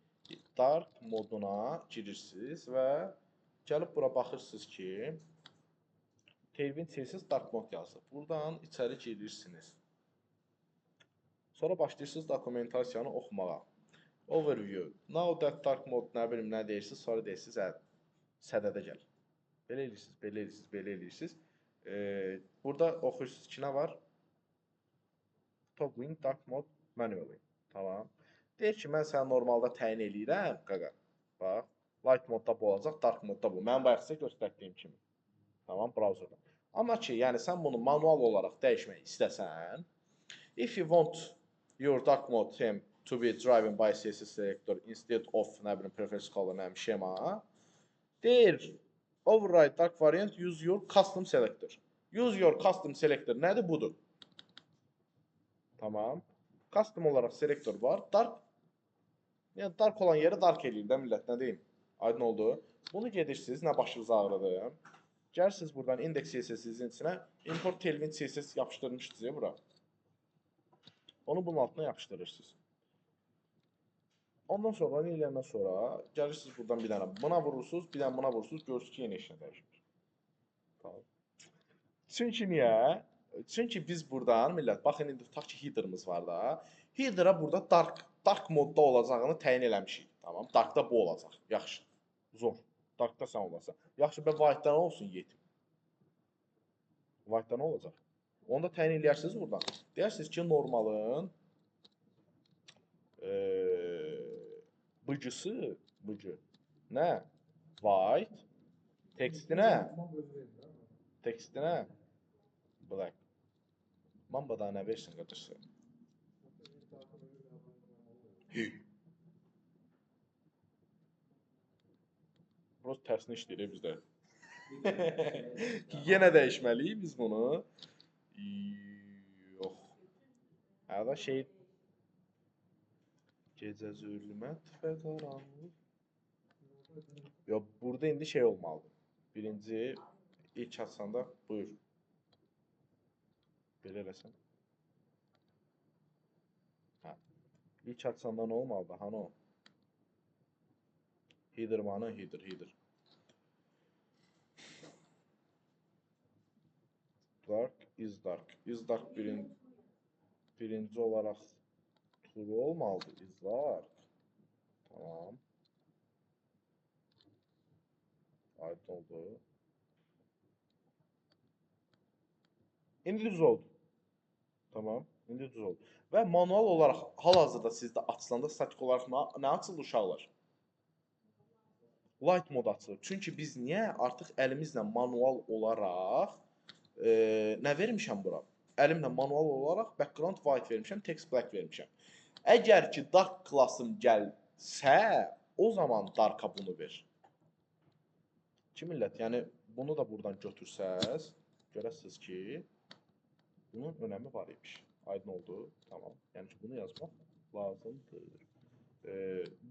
S1: dark moduna girirsiniz və gəlib bura baxırsınız ki, Tailwind silsiz dark mod yazılıb. Buradan içəri girirsiniz. Sonra başlayırsınız dokumentasiyanı oxumağa. Overview. Now that dark mode nə bilim nə deyirsiniz, sonra deyirsiniz sədədə gəl. Belə eləyirsiniz, belə eləyirsiniz, belə eləyirsiniz. Burada oxuyursunuz ki, nə var? Toggling dark mode manually. Tamam. Deyir ki, mən sənə normalda təyin eləyirəm, qaqa. Bax, light modda bu olacaq, dark modda bu. Mən bayaq sizə göstərdiyim kimi. Tamam, browserda. Amma ki, yəni sən bunu manual olaraq dəyişmək istəsən, if you want your dark mode theme to be driven by CSS selector instead of nə bilim preference color, nə bilim şema, deyir override dark variant use your custom selector. Use your custom selector nədir? Budur. Tamam. Custom olaraq selektor var. Dark. Yəni dark olan yeri dark eləyir də millət, nə deyim? Aydın oldu. Bunu gedirsiniz, nə başınız ağrıdır. Gəlirsiniz buradan index CSS-in içinə import tailwind CSS yapışdırmışdınız bura. Onu bunun altına yapışdırırsınız. Ondan sonra nə eləyəndən sonra gəlirsiniz buradan bir dənə buna vurursunuz, bir dənə buna vurursunuz, görürsünüz ki, yenə işlə dəyişmir. Tamam. Çünki niyə? Çünki biz buradan millət, baxın indi tutaq ki, header'ımız var da. Header'a burada dark modda olacağını təyin eləmişik. Tamam, darkda bu olacaq. Yaxşı. Zor. Darkda sən olasan. Yaxşı, bə white'da nə olsun yetim? White'da nə olacaq? Onu da təyin eləyərsiniz buradan. Deyirsiniz ki, normalın bıcı nə? White. Tekstinə black. Mamba daha nə versin qadışı? Burası tərsini işləyir bizdə. Yenə dəyişməliyik biz bunu. Yox. Hələ şey Gecə zülmət və qaranlıq. Yo, burada indi şey olmalıdır. Birinci ilk açsanda buyur. Belə eləsən. Hə. İlk açsanda nə olmalıdır? Hani o? Header. Dark is dark. Is dark birinci olaraq true olmalıdır. Is dark. Tamam. Aydın oldu. İndi düz oldu. Tamam. İndi düz oldu. Və manual olaraq hal-hazırda sizdə açılanda statik olaraq nə açılır uşaqlar? Light mod açılır. Çünki biz niyə artıq əlimizlə manual olaraq nə vermişəm bura? Əlimlə manual olaraq background white vermişəm, text black vermişəm. Əgər ki dark klassım gəlsə, o zaman darka bunu ver. Ki millət, yəni bunu da buradan götürsəz, görəsiniz ki, bunun önəmi var imiş. Aydın oldu. Tamam. Yəni ki, bunu yazmaq lazımdır.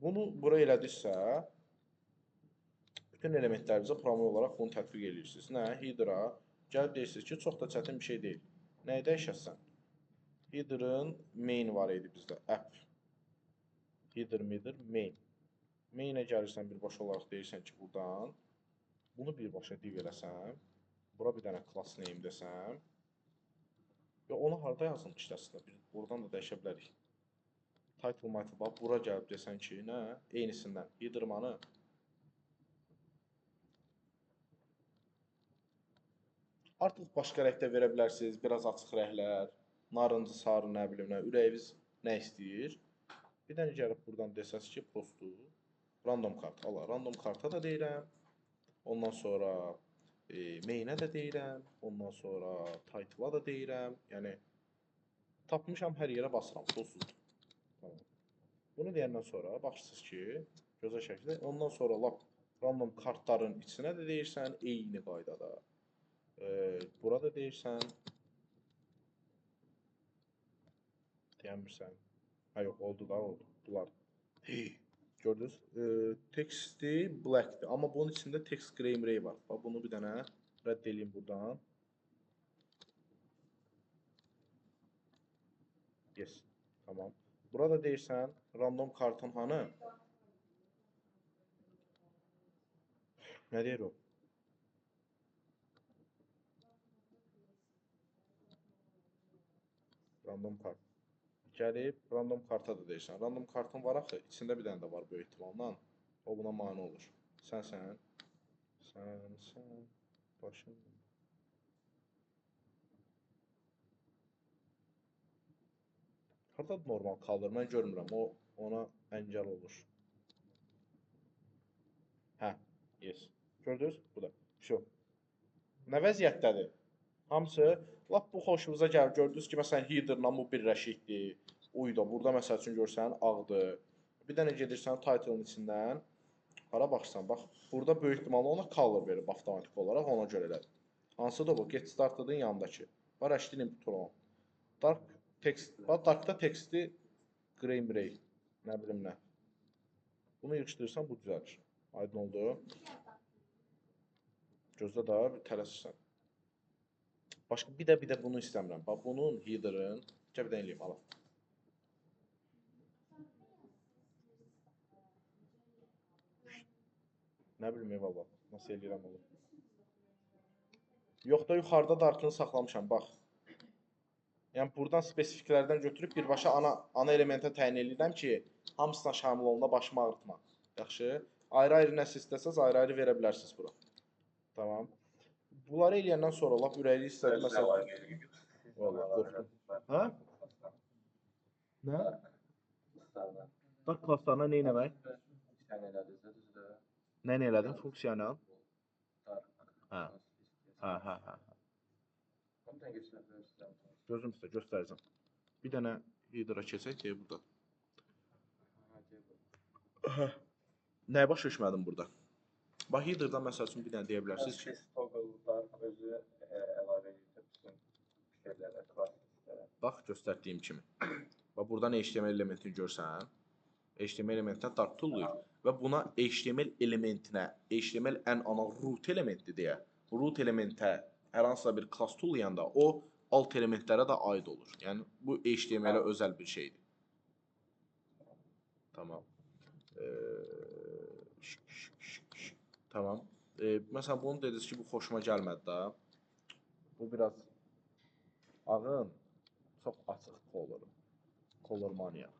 S1: Bunu bura elədiksə, bütün elementlərimizə proqram olaraq bunu tətbiq edirsiniz. Nə? Header-a gəlib deyirsiniz ki, çox da çətin bir şey deyil. Nəyi dəyişəsən? Header-ın main var idi bizdə. App. Header, main. Main-ə gəlirsən birbaşa olaraq deyirsən ki, buradan bunu birbaşa div eləsəm, bura bir dənə class name desəm, və onu harada yazılmış əslində? Buradan da dəyişə bilərik. Title, bax, bura gəlib desən ki, nə? Eynisindən. Header-manı. Artıq başqa rəngdə verə bilərsiniz. Biraz açıq rənglər. Narıncı, sarı, nə bilim, nə. Ürəyiniz nə istəyir? Bir dənə gəlib buradan desəz ki, postu. Random kart. Allah, random karta da deyirəm. Ondan sonra main-ə də deyirəm. Ondan sonra title-a da deyirəm. Yəni, tapmışam, hər yerə basıram. Pulsuzdur. Tamam. Bunu deyəndən sonra baxırsınız ki, gözəl şəkildə. Ondan sonra lap random kartların içinə də deyirsən, eyni qaydada. Burada deyirsən. Deyəmirsən. Hə, yox, oldu da, oldu. Bunlar. Gördünüz? Texti blackdir. Amma bunun içində text gray var. Bax, bunu bir dənə rədd edeyim buradan. Yes. Tamam. Burada deyirsən, random kartın hanı? Nə deyir o? Random kart. Gəlib, random karta da deyirsən. Random kartın var axı, içində bir dənə də var böyük ehtimalla. O buna mane olur. Sən. Başın. Haradadır normal kalır? Mən görmürəm. O, ona əngəl olur. Hə, yes. Gördünüz? Bu da. Şu. Nə vəziyyətdədir? Hamısı lap bu xoşunuza gəlir. Gördünüz ki, məsələn, header-la bu birləşikdir. Uyda. Burada məsəl üçün görsən, ağdır. Bir dənə gedirsən title-ın içindən. Hara baxırsan, bax. Burada böyük ehtimalle ona color verir avtomatik olaraq. Ona görə elədir. Hansıdır bu? Get started-ın yanındakı. Var HTML buton. Dark text. Bax, darkda texti gray. Nə bilim nə. Bunu yığışdırırsan, bu düzəlir. Aydın oldu. Gözlə da bir tələsirsən. Başqa bir də bunu istəmirəm. Bax, bunun header-ın bir dənə eləyim, alaq. Nə bilim, eyvallah. Nasıl eləyirəm onu? Yox da yuxarıda darkını saxlamışam, bax. Yəni, buradan spesifiklərdən götürüb birbaşa ana elementə təyin edirəm ki, hamısına şamil oluna başımı ağrıtma. Yaxşı. Ayrı-ayrı nəsə istəsəz, ayrı-ayrı verə bilərsiniz bura. Tamam. Bunları eləyəndən sonra lap ürəkli istədim. Məsələn, vallahi qorxdum. Hə? Nə? Dark klasslarına nə eləmək? Nə elədin? Funksiyonel? Hə. Hə. Gözüm sizə göstərəcəm. Bir dənə header-a keçək deyə burada. Nəyə başa düşmədim burada? Bax, header-dan məsəl üçün bir dənə deyə bilərsiniz ki,
S2: özü əlavə edir bütün şeylərə, klassislərə.
S1: bax, göstərdiyim kimi. Bax, buradan HTML elementini görsən. HTML elementinə dark tullayır və buna HTML elementinə, HTML ən ana root elementi deyə, root elementə hər hansısa bir klass tullayanda o alt elementlərə də aid olur. Yəni bu HTML-ə özəl bir şeydir. Tamam. Tamam. Məsələn bunu dediniz ki, bu xoşuma gəlmədi da. Bu biraz ağın çox açıq color mania.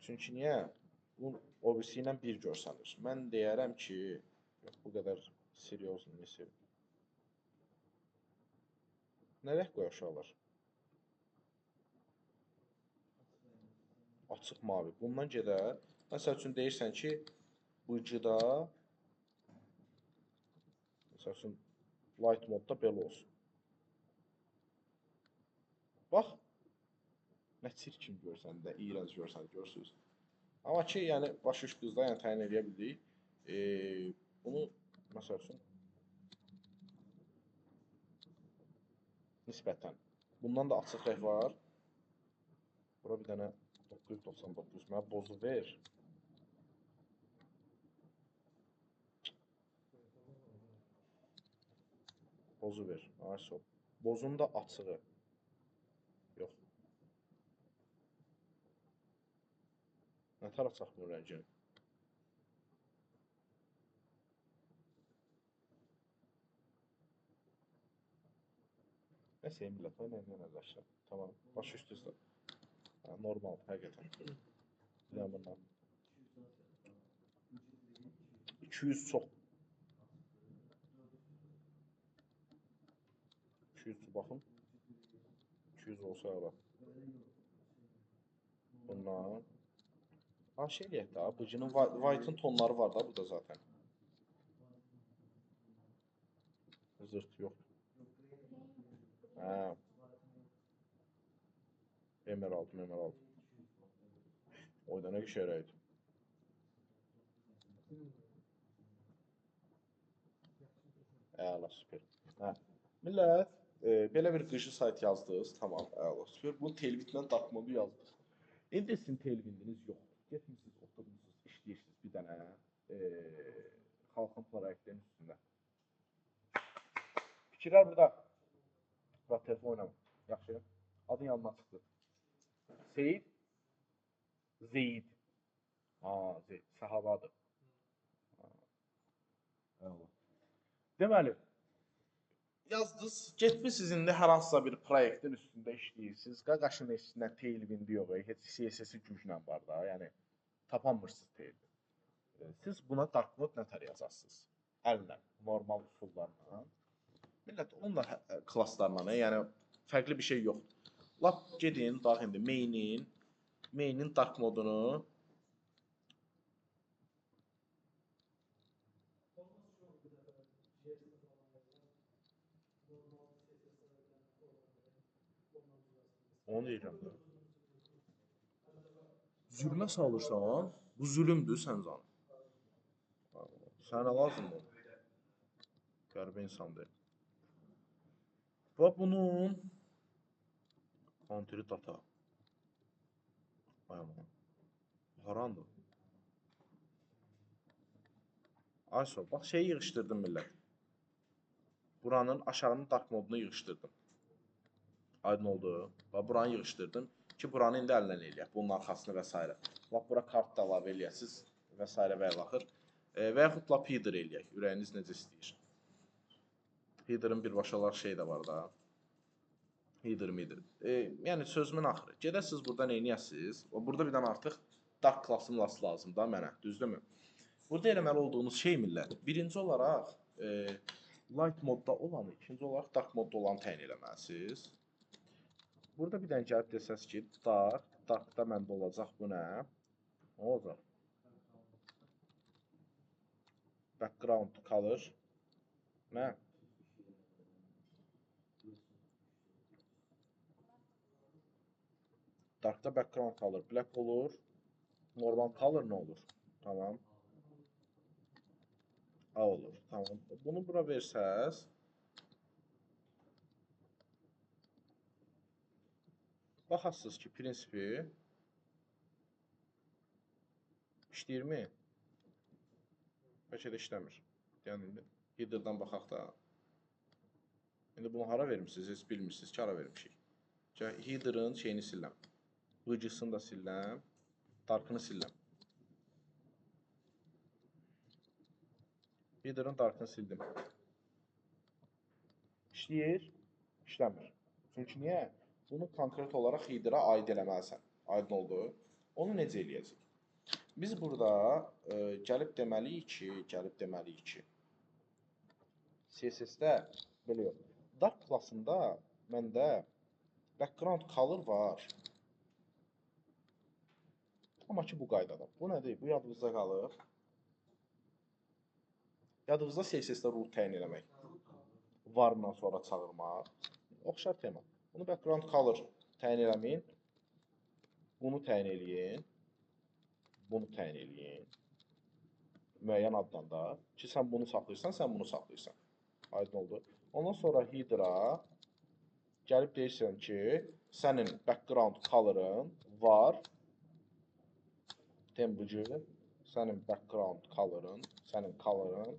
S1: Çünki niyə? Bu OBS ilə bir görsənir. Mən deyərəm ki, yox, bu qədər seriozun nesi. Nələr qoya uşaqlar? Açıq mavi. Bundan gedər. Məsəl üçün deyirsən ki, bıcıda məsəl üçün light modda belə olsun. Bax, nə çirkin görsən də, iyrənc görsən, görürsünüz. Amma ki, yəni başüş qızda yəni təyin edə bildik. Bunu məsəl üçün nisbətən bundan da açıq rəng var. Bura bir dənə 999 mənə bozu ver. Bozu ver. Ayso. Bozun da açığı. Yox. Nə tərəf çaxmır rəngini? Nəsə, millət, o nə nəzərşə? Tamam, baş üstüzdə. Normal, həqiqətən. Bilən bundan. 200 çox. 200 baxın. 200 olsa ara. Bundan. Ha, şey deyək də, bıcının white'ın tonları var da burada zaten. Zırt yox. Hə. Emerald. Oyda nə işərəydi? Əla, süper. Hə. Millət, belə bir qışı sayt yazdınız. Tamam, əla, süper. Bu Tailwindlə dark modu yazdınız. İndi sizin Tailwindiniz yoxdur. Getmişsiniz, oturmuşsunuz, işləyirsiniz bir dənə xalqın proyektinin üstündə. Fikirlər burada. Bura telefon oynamır. Yaxşı. Adın yanına çıxdı. Seyid. Zeyd. Ha, Zeyd. Səhabadır. Əla. Deməli, yazdınız, getmişsiniz indi hər hansısa bir proyektin üstündə işləyirsiniz. Qaqaşın üstündə Tailwindi yox, heç CSS-i güclə var da, yəni tapanmırsınız Tailwind. Siz buna dark mode nətər yazarsınız? Əllə, normal üsullarla. Millət, onunla klasslarla, yəni fərqli bir şey yoxdur. Lap gedin, bax indi mainin dark modunu onu deyirəm də. Zülmə salırsan, bu zülümdür sən canım. Sənə lazımdır. Qəribə insandır. Və bunun country data. Ayağım. Harandır? Ayso, bax şeyi yığışdırdım millət. Buranın aşağının dark modunu yığışdırdım. Aydın oldu. Bax, buranı yığışdırdım ki, buranı indi əllə eləyək. Bunun arxasını və s. Bax, bura kart da əlavə eləyəsiniz və s. və ilaxır. Və yaxud lap header eləyək. Ürəyiniz necə istəyir. Header'ın birbaşa olaraq şey də var da. Header. Yəni sözümün axırı. Gedəsiniz burada nə edəsiniz? Burada bir dənə artıq dark class'ın lazım da mənə. Düzdürmü? Burada eləməli olduğunuz şey millət. Birinci olaraq light modda olanı, ikinci olaraq dark modda olanı təyin eləməlisiniz. Burada bir dənə gəlib desəz ki, darkda məndə olacaq bu nə? Nə olacaq? Background color nə? Darkda background color black olur. Normal color nə olur? Tamam. A olur. Tamam. Bunu bura versəz baxasınız ki, prinsipi İşləyirmi? Bəlkə də işləmir. Yəni header'dan baxaq da. İndi bunu hara vermisiniz? Heç bilmirsiniz ki, hara vermişik. Header'ın şeyini siləm. Bıcısını da siləm. Darkını siləm. Header'ın darkını sildim. İşləyir, işləmir. Çünki niyə? Bunu konkret olaraq header'a aid eləməlisən. Aydın oldu. Onu necə eləyəcək? Biz burada gəlib deməliyik ki, CSS-də belə yox. Dark klassında məndə background color var. Amma ki bu qaydada. Bu nədir? Bu yadınızda qalır. Yadınızda CSS-də root təyin eləmək. Varından sonra çağırmaq. Oxşar tema. Bunu background color təyin eləməyin. Bunu təyin eləyin. Bunu təyin eləyin. Müəyyən addan da. Ki sən bunu saxlayırsan, sən bunu saxlayırsan. Aydın oldu. Ondan sonra header'a gəlib deyirsən ki, sənin background color'ın var. Tembucu, sənin background color'ın, sənin color'ın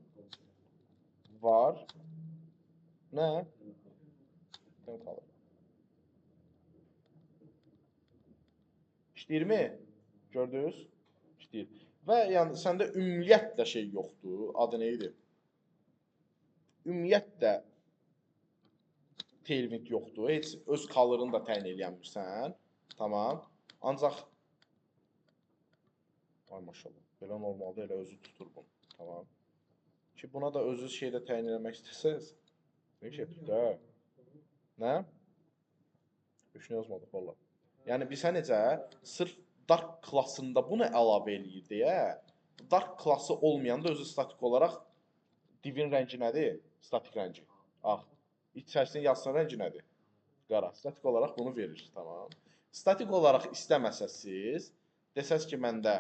S1: var. Nə? Tem color. İşləyirmi? Gördünüz? İşləyir. Və yəni səndə ümumiyyətlə şey yoxdur. Adı nə idi? Ümumiyyətlə tailwind yoxdur. Heç öz color'ını da təyin eləyəmirsən. Tamam. Ancaq ay maşallah. Belə normalda elə özü tutur bunu. Tamam. Ki buna da özü şeydə təyin eləmək istəsəz, nə şey tutur? Nə? Heç nə yazmadıq valla. Yəni bizə necə sırf dark klassında bunu əlavə eləyir deyə, dark klassı olmayanda özü statik olaraq divin rəngi nədir? Statik rəngi. Ağ. İçərisinin yazsın rəngi nədir? Qara. Statik olaraq bunu verir. Tamam. Statik olaraq istəməsəz siz, desəz ki, məndə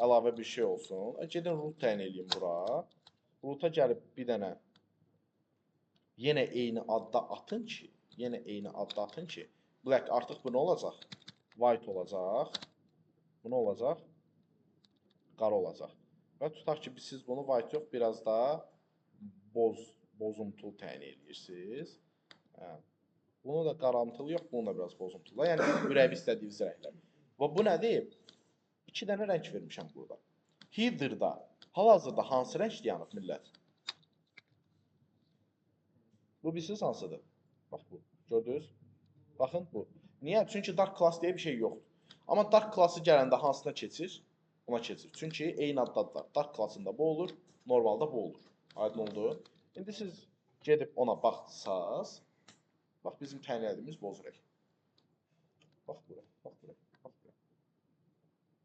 S1: əlavə bir şey olsun. Gedin root təyin edeyim bura. Root'a gəlib bir dənə yenə eyni adda atın ki, black artıq bu nə olacaq? White olacaq. Bu nə olacaq? Qara olacaq. Və tutaq ki, siz bunu white yox, biraz da bozuntul təyin edirsiniz. Bunu da qarantılı yox, bunu da biraz bozuntul. Yəni ürəyi istədiyiniz rənglər. Və bu nədir? 2 dənə rəng vermişəm burada. Header'da hal-hazırda hansı rəng yanıb millət? Bu bilirsiniz hansıdır? Bax bu. Gördünüz? Baxın bu. Niyə? Çünki dark class deyə bir şey yoxdur. Amma dark class-ı gələndə hansına keçir? Ona keçir. Çünki eyni addadılar. Dark class-ında bu olur, normalda bu olur. Aydın oldu. İndi siz gedib ona baxsaz, bax bizim təyin edildiyimiz boz rəng. Bax bura, bax bura, bax bura.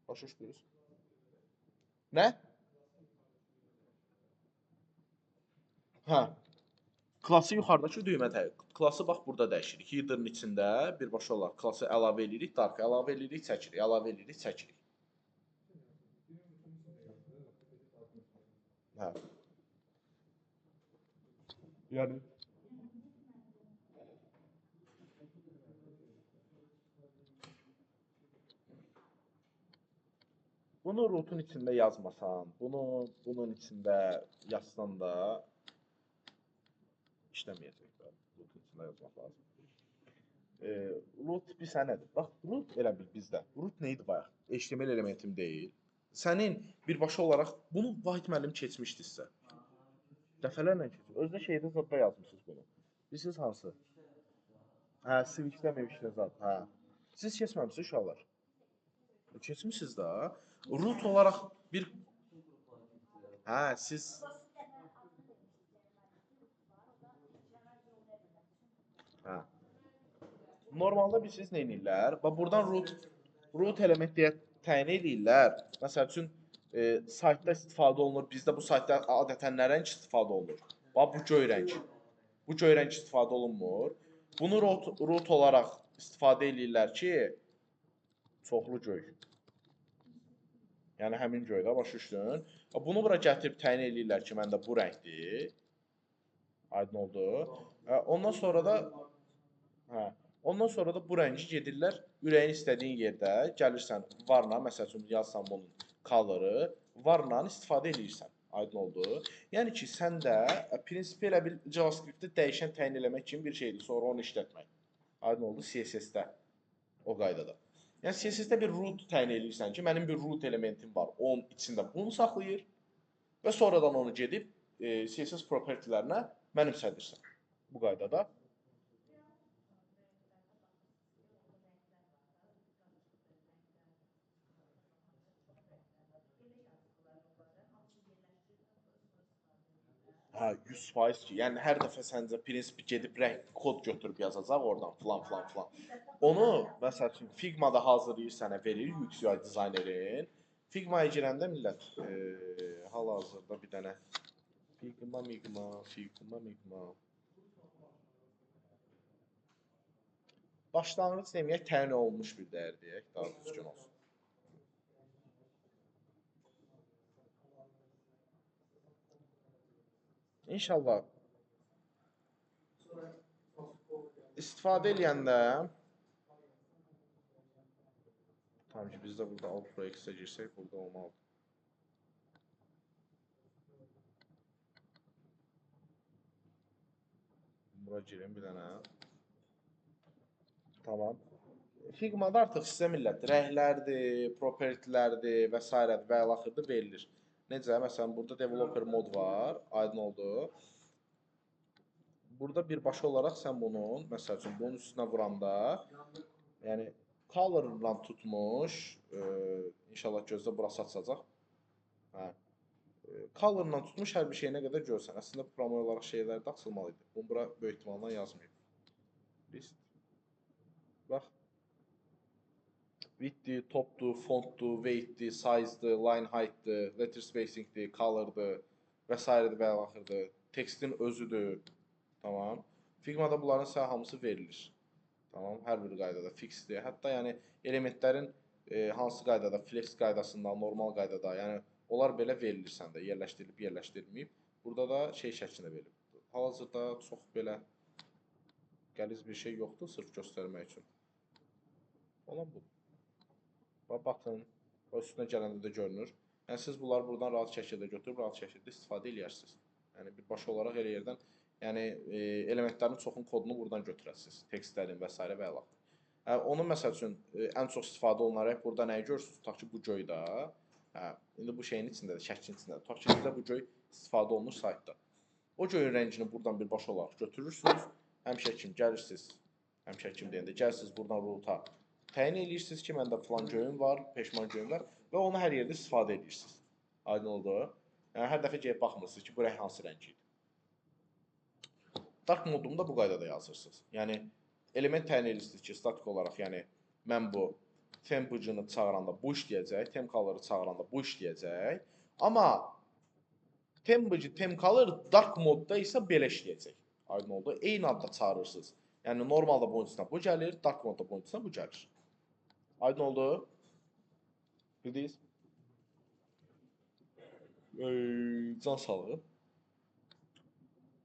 S1: Başa düşdünüz? Nə? Hə. Klası yuxarıdakı düymə təyin. Klası bax burada dəyişirik. Header'ın içində birbaşa olaraq klası əlavə edirik, dark əlavə edirik, çəkirik, əlavə edirik, çəkirik. Hə. Yəni bunu root'un içində yazmasan, bunun içində yazsan da işləməyəcək. Root'un içində yazmaq lazım. Root bir sənədir. Bax, root elə bil bizdə. Root nə idi bayaq? HTML elementim deyil. Sənin birbaşa olaraq bunu Vahid müəllim keçmişdinizsə. Dəfələrlə keçmiş. Özdə şeydə zadda yazmışsınız bunu. Bilirsiniz hansı? Hə, Switch-də mevşdə zad. Hə. Siz keçməmisiniz uşaqlar. Keçmişsiniz də. Root olaraq bir hə, siz hə. Normalda bilirsiniz nə edirlər? Bax buradan root element deyə təyin edirlər. Məsəl üçün saytda istifadə olunur. Bizdə bu saytda adətən nə rəng istifadə olunur? Bax bu göy rəng. Bu göy rəng istifadə olunmur. Bunu root olaraq istifadə edirlər ki, çoxlu göy. Yəni həmin göydə başa düşdün. Bunu bura gətirib təyin edirlər ki, məndə bu rəngdir. Aydın oldu. Ondan sonra da bu rəngi gedirlər ürəyin istədiyin yerdə gəlirsən varla, məsəl üçün yazsan bunun color-ı varla istifadə edirsən. Aydın oldu. Yəni ki, sən də prinsipi elə bil JavaScript-də dəyişən təyin eləmək kimi bir şeydir, sonra onu işlətmək. Aydın oldu CSS-də o qaydada. Yəni CSS-də bir root təyin edirsən ki, mənim bir root elementim var. Onun içində bunu saxlayır və sonradan onu gedib CSS propertilərinə mənimsədirsən. Bu qaydada. Hə, 100% ki, yəni hər dəfə səncə prinsipi gedib rəng kod götürüb yazacaq oradan filan. Onu məsəl üçün Figma-da hazırlayır sənə verir UX UI dizaynerin. Figma-ya girəndə millət hal-hazırda bir dənə Figma. Başlanğıc deməyək, təyin olunmuş bir dəyər deyək, daha düzgün olsun. İnşallah istifadə eləyəndə tam ki, biz də burada alt proyektə girsək, burada olmalıdır. Bura girin bir dənə. Tamam. Figma-da artıq sizə millət rənglərdir, propertilərdir və s. və əlaxırda verilir. Necə? Məsələn, burada developer mod var, aydın oldu. Burada birbaşa olaraq sən bunun, məsəl üçün, bunun üstünə vuranda, yəni, color-dan tutmuş, inşallah gözdə burası açacaq. Color-dan tutmuş hər bir şeyinə qədər görsən. Əslində, promo olaraq şeylərdə açılmalıydı. Bunu bura böyük ihtimalle yazmayıb. List. Bax. Width'dir, topdur, fontdur, weight'dir, size'dir, line height'dir, letter spacing'dir, color'dır və s. və əlaxırdır. Tekstin özüdür. Tamam. Figma-da bunların sənə hamısı verilir. Tamam. Hər bir qaydada fixdir. Hətta yəni elementlərin hansı qaydada, flex qaydasında, normal qaydada, yəni onlar belə verilir səndə, yerləşdirilib, yerləşdirilməyib. Burada da şey şəklində verilib. Hal-hazırda çox belə qəliz bir şey yoxdur, sırf göstərmək üçün. Olan budur. Baxın, üstünə gələndə də görünür. Yəni, siz bunları buradan rahat şəkildə götürüb, rahat şəkildə istifadə edərsiniz. Yəni, birbaşa olaraq elə yerdən, yəni, elementlərin çoxun kodunu buradan götürəsiniz. Tekstlərin və s. və əlaxır. Onun, məsəl üçün, ən çox istifadə olunaraq burada nəyi görürsünüz? Tutaq ki, bu göydə. İndi bu şeyin içindədir, şəklin içindədir. Tutaq ki, sizdə bu göy istifadə olunur saytda. O göyün rəngini buradan birbaşa olaraq götürürsünüz. Həmişə kimi gəlirsiniz, həmişə kimi deyəndə, gəlirsiniz buradan ruta. Təyin edirsiniz ki, məndə filan göyüm var, peşman göyüm var və onu hər yerdə istifadə edirsiniz. Aydın oldu. Yəni, hər dəfə gəlib baxmırsınız ki, bu rəng hansı rəng idi. Dark modunu da bu qaydada yazırsınız. Yəni, element təyin edirsiniz ki, statik olaraq, yəni, mən bu temp-ını çağıranda bu işləyəcək, temp color-ı çağıranda bu işləyəcək. Amma temp color dark modda isə belə işləyəcək. Aydın oldu. Eyni adda çağırırsınız. Yəni, normalda bunun içində bu gəlir, dark modda bunun içində bu gəlir. Aydın oldu. Bildiniz? Can sağlığı.